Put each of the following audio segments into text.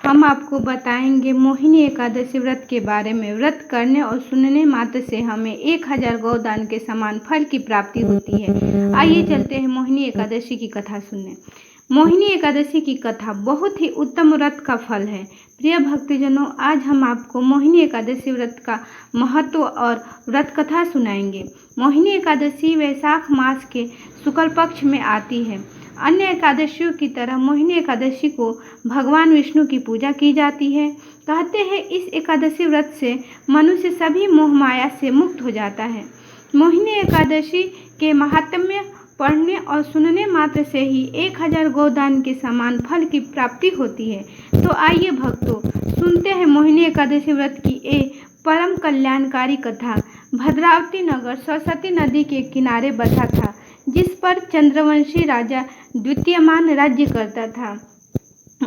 हम आपको बताएंगे मोहिनी एकादशी व्रत के बारे में। व्रत करने और सुनने मात्र से हमें 1000 गौदान के समान फल की प्राप्ति होती है। आइए चलते हैं मोहिनी एकादशी की कथा सुनने। मोहिनी एकादशी की कथा बहुत ही उत्तम व्रत का फल है। प्रिय भक्तजनों, आज हम आपको मोहिनी एकादशी व्रत का महत्व और व्रत कथा सुनाएंगे। मोहिनी एकादशी वैशाख मास के शुक्ल पक्ष में आती है। अन्य एकादशियों की तरह मोहिनी एकादशी को भगवान विष्णु की पूजा की जाती है। कहते हैं इस एकादशी व्रत से मनुष्य सभी मोह माया से मुक्त हो जाता है। मोहिनी एकादशी के महात्म्य पढ़ने और सुनने मात्र से ही 1000 गोदान के समान फल की प्राप्ति होती है। तो आइए भक्तों, सुनते हैं मोहिनी एकादशी व्रत की एक परम कल्याणकारी कथा। भद्रावती नगर सरस्वती नदी के किनारे बसा था, जिस पर चंद्रवंशी राजा द्वितीयमान राज्य करता था।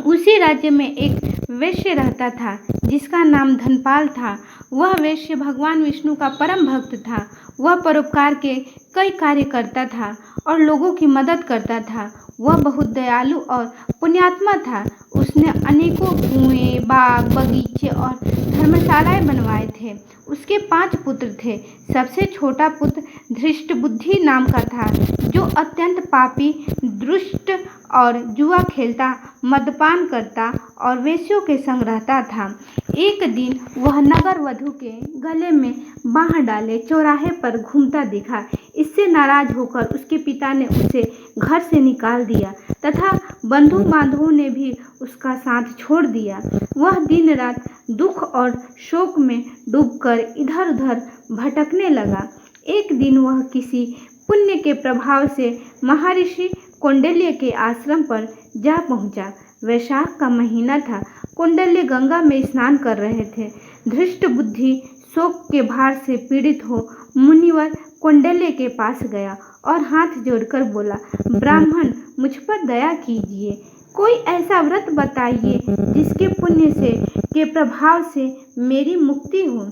उसी राज्य में एक वैश्य रहता था, जिसका नाम धनपाल था। वह वैश्य भगवान विष्णु का परम भक्त था। वह परोपकार के कई कार्य करता था और लोगों की मदद करता था। वह बहुत दयालु और पुण्यात्मा था। उसने अनेकों कुएं, बाग, बगीचे और धर्मशालाएं बनवाए थे। उसके 5 पुत्र थे। सबसे छोटा पुत्र धृष्टबुद्धि नाम का था, जो अत्यंत पापी, दुष्ट और जुआ खेलता, मद्यपान करता और वेश्यों के संग रहता था। एक दिन वह नगर वधू के गले में बांह डाले चौराहे पर घूमता दिखा। इससे नाराज होकर उसके पिता ने उसे घर से निकाल दिया तथा बंधु बांधवों ने भी उसका साथ छोड़ दिया। वह दिन रात दुख और शोक में डूबकर इधर उधर भटकने लगा। एक दिन वह किसी पुण्य के प्रभाव से महर्षि कौंडिल्य के आश्रम पर जा पहुंचा। वैशाख का महीना था। कौंडिल्य गंगा में स्नान कर रहे थे। धृष्ट बुद्धि शोक के भार से पीड़ित हो मुनिवर कौंडिल्य के पास गया और हाथ जोड़कर बोला, ब्राह्मण, मुझ पर दया कीजिए। कोई ऐसा व्रत बताइए जिसके पुण्य से के प्रभाव से मेरी मुक्ति हो।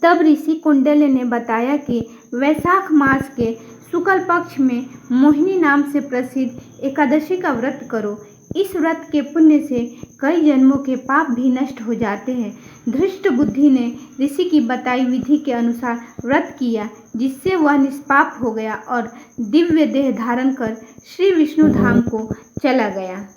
तब ऋषि कौंडिल्य ने बताया कि वैशाख मास के शुक्ल पक्ष में मोहिनी नाम से प्रसिद्ध एकादशी का व्रत करो। इस व्रत के पुण्य से कई जन्मों के पाप भी नष्ट हो जाते हैं। धृष्ट बुद्धि ने ऋषि की बताई विधि के अनुसार व्रत किया, जिससे वह निष्पाप हो गया और दिव्य देह धारण कर श्री विष्णु धाम को चला गया।